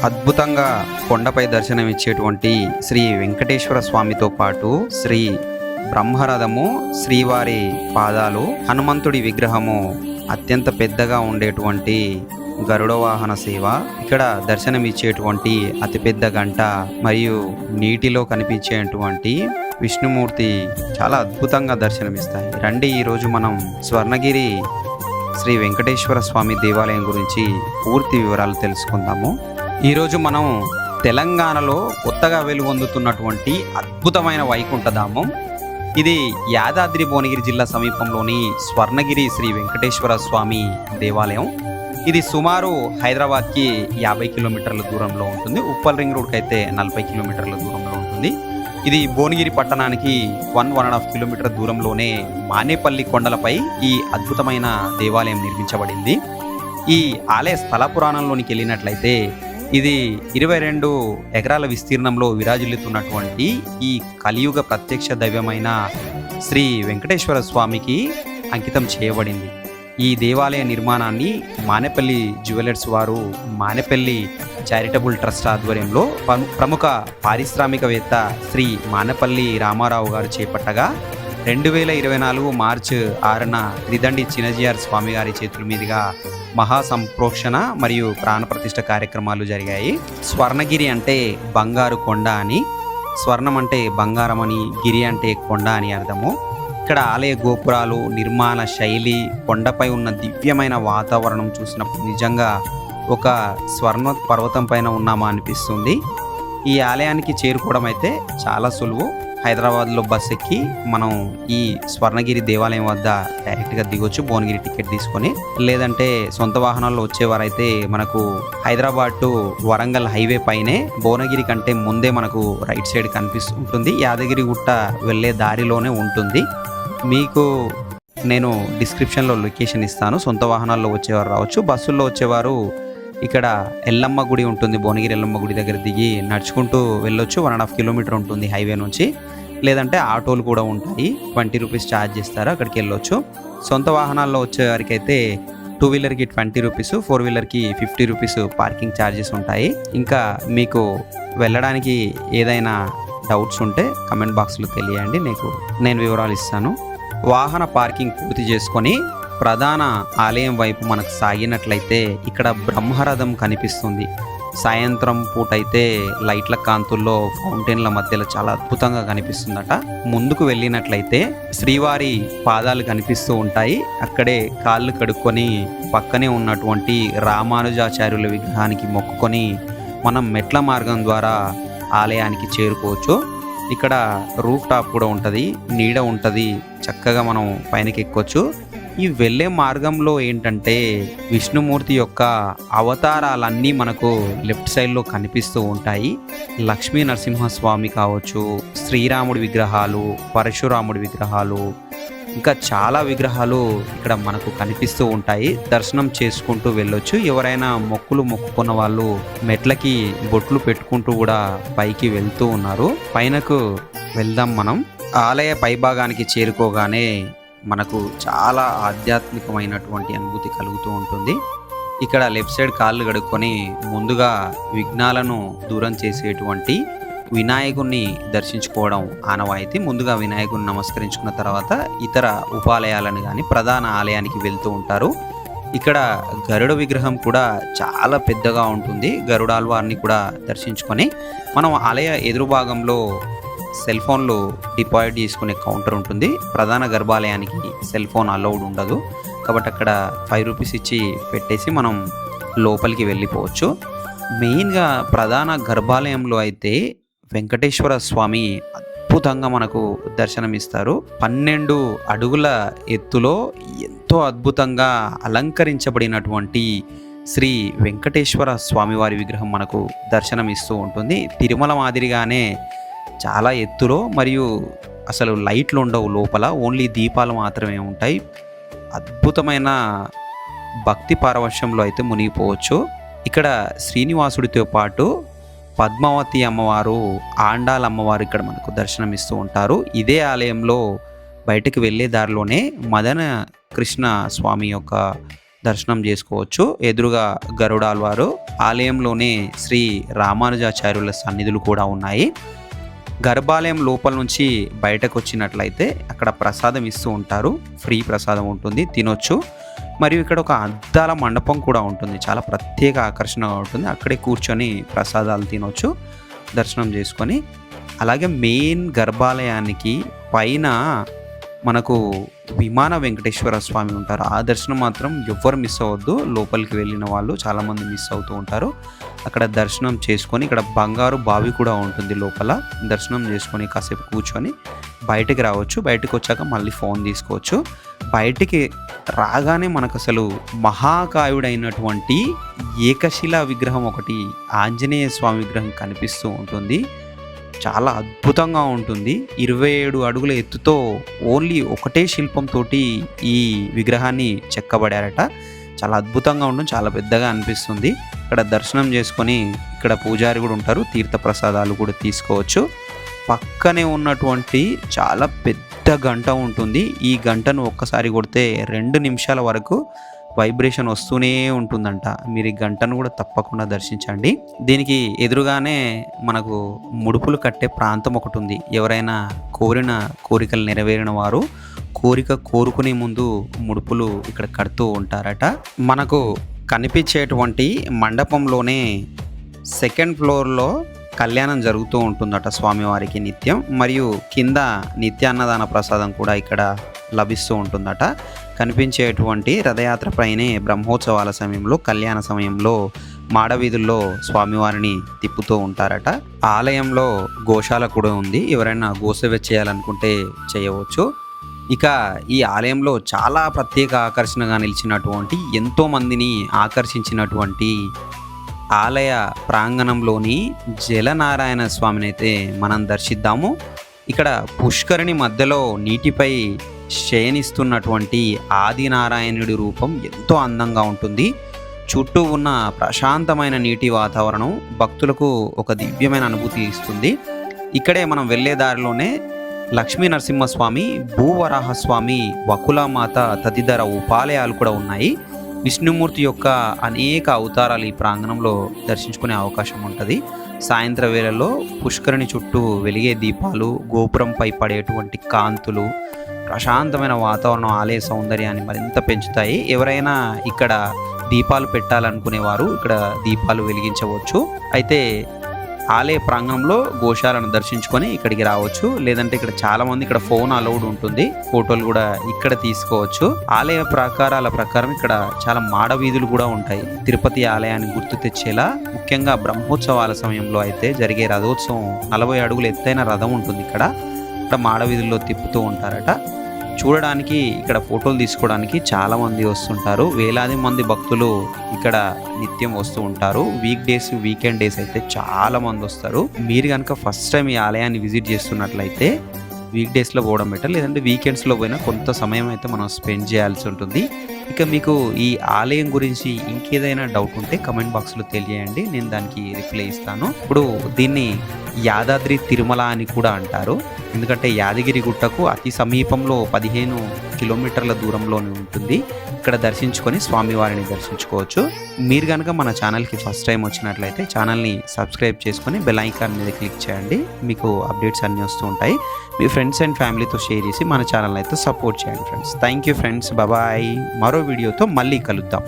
అద్భుతంగా కొండపై దర్శనమిచ్చేటువంటి శ్రీ వెంకటేశ్వర స్వామితో పాటు శ్రీ బ్రహ్మరథము, శ్రీవారి పాదాలు, హనుమంతుడి విగ్రహము, అత్యంత పెద్దగా ఉండేటువంటి గరుడ వాహన సేవ, ఇక్కడ దర్శనమిచ్చేటువంటి అతిపెద్ద గంట మరియు నీటిలో కనిపించేటువంటి విష్ణుమూర్తి చాలా అద్భుతంగా దర్శనమిస్తాయి. రండి, ఈరోజు మనం స్వర్ణగిరి శ్రీ వెంకటేశ్వర స్వామి దేవాలయం గురించి పూర్తి వివరాలు తెలుసుకుందాము. ఈరోజు మనం తెలంగాణలో కొత్తగా వెలుగొందుతున్నటువంటి అద్భుతమైన వైకుంఠధామం. ఇది యాదాద్రి భువనగిరి జిల్లా సమీపంలోని స్వర్ణగిరి శ్రీ వెంకటేశ్వర స్వామి దేవాలయం. ఇది సుమారు హైదరాబాద్కి 50 కిలోమీటర్ల దూరంలో ఉంటుంది. ఉప్పల్ రింగ్ రోడ్కి అయితే 40 కిలోమీటర్ల దూరంలో ఉంటుంది. ఇది భువనగిరి పట్టణానికి 1.5 కిలోమీటర్ దూరంలోనే మానేపల్లి కొండలపై ఈ అద్భుతమైన దేవాలయం నిర్మించబడింది. ఈ ఆలయ స్థల పురాణంలోనికి వెళ్ళినట్లయితే ఇది 22 ఎకరాల విస్తీర్ణంలో విరాజిల్లుతున్నటువంటి ఈ కలియుగ ప్రత్యక్ష దైవమైన శ్రీ వెంకటేశ్వర స్వామికి అంకితం చేయబడింది. ఈ దేవాలయ నిర్మాణాన్ని మానేపల్లి జ్యువెలర్స్ వారు మానేపల్లి చారిటబుల్ ట్రస్ట్ ఆధ్వర్యంలో ప్రముఖ పారిశ్రామికవేత్త శ్రీ మానేపల్లి రామారావు గారు చేపట్టగా 2024 మార్చి 6న త్రిదండి చినజిఆర్ స్వామి గారి చేతుల మీదుగా మహాసంప్రోక్షణ మరియు ప్రాణప్రతిష్ఠ కార్యక్రమాలు జరిగాయి. స్వర్ణగిరి అంటే బంగారు కొండ అని, స్వర్ణం అంటే బంగారం అని, గిరి అంటే కొండ అని అర్థము. ఇక్కడ ఆలయ గోపురాలు, నిర్మాణ శైలి, కొండపై ఉన్న దివ్యమైన వాతావరణం చూసినప్పుడు నిజంగా ఒక స్వర్ణ పర్వతం పైన ఉన్నామా అనిపిస్తుంది. ఈ ఆలయానికి చేరుకోవడం అయితే చాలా సులువు. హైదరాబాద్లో బస్ ఎక్కి మనం ఈ స్వర్ణగిరి దేవాలయం వద్ద డైరెక్ట్గా దిగొచ్చు భువనగిరి టికెట్ తీసుకొని. లేదంటే సొంత వాహనాల్లో వచ్చేవారైతే మనకు హైదరాబాద్ టు వరంగల్ హైవే పైనే భువనగిరి కంటే ముందే మనకు రైట్ సైడ్ కనిపిస్తుంటుంది. యాదగిరి గుట్ట వెళ్ళే దారిలోనే ఉంటుంది. మీకు నేను డిస్క్రిప్షన్లో లొకేషన్ ఇస్తాను. సొంత వాహనాల్లో వచ్చేవారు రావచ్చు. బస్సుల్లో వచ్చేవారు ఇక్కడ ఎల్లమ్మ గుడి ఉంటుంది, భువనగిరి ఎల్లమ్మ గుడి దగ్గర దిగి నడుచుకుంటూ వెళ్ళొచ్చు. 1.5 కిలోమీటర్ ఉంటుంది హైవే నుంచి. లేదంటే ఆటోలు కూడా ఉంటాయి, 20 రూపీస్ ఛార్జ్ చేస్తారు, అక్కడికి వెళ్ళొచ్చు. సొంత వాహనాల్లో వచ్చేవారికి అయితే 2 వీలర్కి 20 రూపీస్, 4 వీలర్కి 50 రూపీస్ పార్కింగ్ ఛార్జెస్ ఉంటాయి. ఇంకా మీకు వెళ్ళడానికి ఏదైనా డౌట్స్ ఉంటే కమెంట్ బాక్స్లో తెలియండి, నేను వివరాలు ఇస్తాను. వాహన పార్కింగ్ పూర్తి చేసుకొని ప్రధాన ఆలయం వైపు మనకు సాగినట్లయితే ఇక్కడ బ్రహ్మరథం కనిపిస్తుంది. సాయంత్రం పూట అయితే లైట్ల కాంతుల్లో ఫౌంటైన్ల మధ్యలో చాలా అద్భుతంగా కనిపిస్తుందట. ముందుకు వెళ్ళినట్లయితే శ్రీవారి పాదాలు కనిపిస్తూ ఉంటాయి. అక్కడే కాళ్ళు కడుక్కొని పక్కనే ఉన్నటువంటి రామానుజాచార్యుల విగ్రహానికి మొక్కుకొని మనం మెట్ల మార్గం ద్వారా ఆలయానికి చేరుకోవచ్చు. ఇక్కడ రూఫ్ టాప్ కూడా ఉంటుంది, నీడ ఉంటుంది, చక్కగా మనం పైనకి ఎక్కొచ్చు. ఈ వెళ్ళే మార్గంలో ఏంటంటే విష్ణుమూర్తి యొక్క అవతారాలన్నీ మనకు లెఫ్ట్ సైడ్లో కనిపిస్తూ ఉంటాయి. లక్ష్మీ నరసింహస్వామి కావచ్చు, శ్రీరాముడి విగ్రహాలు, పరశురాముడి విగ్రహాలు, ఇంకా చాలా విగ్రహాలు ఇక్కడ మనకు కనిపిస్తూ ఉంటాయి. దర్శనం చేసుకుంటూ వెళ్ళొచ్చు. ఎవరైనా మొక్కులు మొక్కుకున్న వాళ్ళు మెట్లకి బొట్లు పెట్టుకుంటూ కూడా పైకి వెళ్తూ ఉన్నారు. పైనకు వెళ్దాం మనం. ఆలయ పైభాగానికి చేరుకోగానే మనకు చాలా ఆధ్యాత్మికమైనటువంటి అనుభూతి కలుగుతూ ఉంటుంది. ఇక్కడ లెఫ్ట్ సైడ్ కాళ్ళు కడుక్కొని ముందుగా విఘ్నాలను దూరం చేసేటువంటి వినాయకుడిని దర్శించుకోవడం ఆనవాయితీ. ముందుగా వినాయకుడిని నమస్కరించుకున్న తర్వాత ఇతర ఉపాలయాలను కానీ ప్రధాన ఆలయానికి వెళ్తూ ఉంటారు. ఇక్కడ గరుడ విగ్రహం కూడా చాలా పెద్దగా ఉంటుంది. గరుడాల్వారిని కూడా దర్శించుకొని మనం ఆలయ ఎదురు భాగంలో సెల్ ఫోన్లు డిపాజిట్ చేసుకునే కౌంటర్ ఉంటుంది. ప్రధాన గర్భాలయానికి సెల్ ఫోన్ అలౌడ్ ఉండదు కాబట్టి అక్కడ 5 రూపీస్ ఇచ్చి పెట్టేసి మనం లోపలికి వెళ్ళిపోవచ్చు. మెయిన్గా ప్రధాన గర్భాలయంలో అయితే వెంకటేశ్వర స్వామి అద్భుతంగా మనకు దర్శనమిస్తారు. 12 అడుగుల ఎత్తులో ఎంతో అద్భుతంగా అలంకరించబడినటువంటి శ్రీ వెంకటేశ్వర స్వామివారి విగ్రహం మనకు దర్శనమిస్తూ ఉంటుంది. తిరుమల మాదిరిగానే చాలా ఎత్తులో, మరియు అసలు లైట్లు ఉండవు లోపల, ఓన్లీ దీపాలు మాత్రమే ఉంటాయి. అద్భుతమైన భక్తి పారవశ్యంలో అయితే మునిగిపోవచ్చు. ఇక్కడ శ్రీనివాసుడితో పాటు పద్మావతి అమ్మవారు, ఆండాల అమ్మవారు ఇక్కడ మనకు దర్శనమిస్తూ ఉంటారు. ఇదే ఆలయంలో బయటకు వెళ్ళే దారిలోనే మదన కృష్ణ స్వామి యొక్క దర్శనం చేసుకోవచ్చు. ఎదురుగా గరుడాల్వారు, ఆలయంలోనే శ్రీ రామానుజాచార్యుల సన్నిధులు కూడా ఉన్నాయి. గర్భాలయం లోపల నుంచి బయటకు వచ్చినట్లయితే అక్కడ ప్రసాదం ఇస్తూ ఉంటారు. ఫ్రీ ప్రసాదం ఉంటుంది, తినొచ్చు. మరియు ఇక్కడ ఒక అద్దాల మండపం కూడా ఉంటుంది, చాలా ప్రత్యేక ఆకర్షణగా ఉంటుంది. అక్కడే కూర్చొని ప్రసాదాలు తినొచ్చు, దర్శనం చేసుకొని. అలాగే మెయిన్ గర్భాలయానికి పైన మనకు విమాన వెంకటేశ్వర స్వామి ఉంటారు. ఆ దర్శనం మాత్రం ఎవ్వరు మిస్ అవ్వద్దు. లోపలికి వెళ్ళిన వాళ్ళు చాలామంది మిస్ అవుతూ ఉంటారు. అక్కడ దర్శనం చేసుకొని, ఇక్కడ బంగారు బావి కూడా ఉంటుంది లోపల. దర్శనం చేసుకొని కాసేపు కూర్చొని బయటికి రావచ్చు. బయటకు వచ్చాక మళ్ళీ ఫోన్ తీసుకోవచ్చు. బయటికి రాగానే మనకు అసలు మహాకాయుడైనటువంటి ఏకశిలా విగ్రహం ఒకటి, ఆంజనేయ స్వామి విగ్రహం కనిపిస్తూ ఉంటుంది. చాలా అద్భుతంగా ఉంటుంది. 27 అడుగుల ఎత్తుతో ఓన్లీ ఒకటే శిల్పంతో ఈ విగ్రహాన్ని చెక్కబడారట. చాలా అద్భుతంగా ఉంటుంది, చాలా పెద్దగా అనిపిస్తుంది. ఇక్కడ దర్శనం చేసుకొని ఇక్కడ పూజారి కూడా ఉంటారు, తీర్థ ప్రసాదాలు కూడా తీసుకోవచ్చు. పక్కనే ఉన్నటువంటి చాలా పెద్ద గంట ఉంటుంది. ఈ గంటను ఒక్కసారి కొడితే 2 నిమిషాల వరకు వైబ్రేషన్ వస్తూనే ఉంటుందంట. మీరు ఈ గంటను కూడా తప్పకుండా దర్శించండి. దీనికి ఎదురుగానే మనకు ముడుపులు కట్టే ప్రాంతం ఒకటి ఉంది. ఎవరైనా కోరిన కోరికలు నెరవేరిన వారు కోరుకునే ముందు ముడుపులు ఇక్కడ కడుతూ ఉంటారట. మనకు కనిపించేటువంటి మండపంలోనే 2nd ఫ్లోర్లో కళ్యాణం జరుగుతూ ఉంటుందట స్వామివారికి నిత్యం. మరియు కింద నిత్యాన్నదాన ప్రసాదం కూడా ఇక్కడ లభిస్తూ ఉంటుందట. కనిపించేటువంటి రథయాత్ర పైనే బ్రహ్మోత్సవాల సమయంలో, కళ్యాణ సమయంలో మాడవీధుల్లో స్వామివారిని తిప్పుతూ ఉంటారట. ఆలయంలో గోశాల కూడా ఉంది. ఎవరైనా గోసేవ చేయాలనుకుంటే చేయవచ్చు. ఇక ఈ ఆలయంలో చాలా ప్రత్యేక ఆకర్షణగా నిలిచినటువంటి, ఎంతో మందిని ఆకర్షించినటువంటి ఆలయ ప్రాంగణంలోని జలనారాయణ స్వామిని అయితే మనం దర్శిద్దాము. ఇక్కడ పుష్కరిణి మధ్యలో నీటిపై శయనిస్తున్నటువంటి ఆదినారాయణుడి రూపం ఎంతో అందంగా ఉంటుంది. చుట్టూ ఉన్న ప్రశాంతమైన నీటి వాతావరణం భక్తులకు ఒక దివ్యమైన అనుభూతి ఇస్తుంది. ఇక్కడే మనం వెళ్ళే దారిలోనే లక్ష్మీ నరసింహస్వామి, భూవరాహస్వామి, వకులామాత తదితర ఉపాలయాలు కూడా ఉన్నాయి. విష్ణుమూర్తి యొక్క అనేక అవతారాలు ఈ ప్రాంగణంలో దర్శించుకునే అవకాశం ఉంటుంది. సాయంత్ర వేళల్లో పుష్కరిణి చుట్టూ వెలిగే దీపాలు, గోపురంపై పడేటువంటి కాంతులు, ప్రశాంతమైన వాతావరణం ఆలయ సౌందర్యాన్ని మరింత పెంచుతాయి. ఎవరైనా ఇక్కడ దీపాలు పెట్టాలనుకునేవారు ఇక్కడ దీపాలు వెలిగించవచ్చు. అయితే ఆలయ ప్రాంగణంలో గోశాలను దర్శించుకొని ఇక్కడికి రావచ్చు. లేదంటే ఇక్కడ చాలా మంది ఇక్కడ ఫోన్ అలౌడ్ ఉంటుంది, ఫోటోలు కూడా ఇక్కడ తీసుకోవచ్చు. ఆలయ ప్రాకారాల ప్రకారం ఇక్కడ చాలా మాడ వీధులు కూడా ఉంటాయి. తిరుపతి ఆలయాన్ని గుర్తు తెచ్చేలా, ముఖ్యంగా బ్రహ్మోత్సవాల సమయంలో అయితే జరిగే రథోత్సవం 40 అడుగుల ఎత్తైన రథం ఉంటుంది. ఇక్కడ మాడ వీధుల్లో తిప్పుతూ ఉంటారట. చూడడానికి, ఇక్కడ ఫోటోలు తీసుకోవడానికి చాలా మంది వస్తుంటారు. వేలాది మంది భక్తులు ఇక్కడ నిత్యం వస్తూ ఉంటారు. వీక్ డేస్, వీకెండ్ డేస్ అయితే చాలా మంది వస్తారు. మీరు కనుక ఫస్ట్ టైం ఈ ఆలయాన్ని విజిట్ చేస్తున్నట్లయితే వీక్ డేస్లో పోవడం బెటర్. లేదంటే వీకెండ్స్లో పోయినా కొంత సమయం అయితే మనం స్పెండ్ చేయాల్సి ఉంటుంది. ఇక మీకు ఈ ఆలయం గురించి ఇంకేదైనా డౌట్ ఉంటే కమెంట్ బాక్స్లో తెలియజేయండి, నేను దానికి రిప్లై ఇస్తాను. ఇప్పుడు దీన్ని యాదాద్రి తిరుమల అని కూడా అంటారు. ఎందుకంటే యాదగిరి గుట్టకు అతి సమీపంలో 15 కిలోమీటర్ల దూరంలోనే ఉంటుంది. ఇక్కడ దర్శించుకొని స్వామివారిని దర్శించుకోవచ్చు. మీరు కనుక మన ఛానల్కి ఫస్ట్ టైం వచ్చినట్లయితే ఛానల్ని సబ్స్క్రైబ్ చేసుకొని బెల్ ఐకాన్ మీద క్లిక్ చేయండి. మీకు అప్డేట్స్ అన్నీ వస్తూ ఉంటాయి. మీ ఫ్రెండ్స్ అండ్ ఫ్యామిలీతో షేర్ చేసి మన ఛానల్ అయితే సపోర్ట్ చేయండి friends. Thank you friends, bye. మరో వీడియోతో మళ్ళీ కలుద్దాం.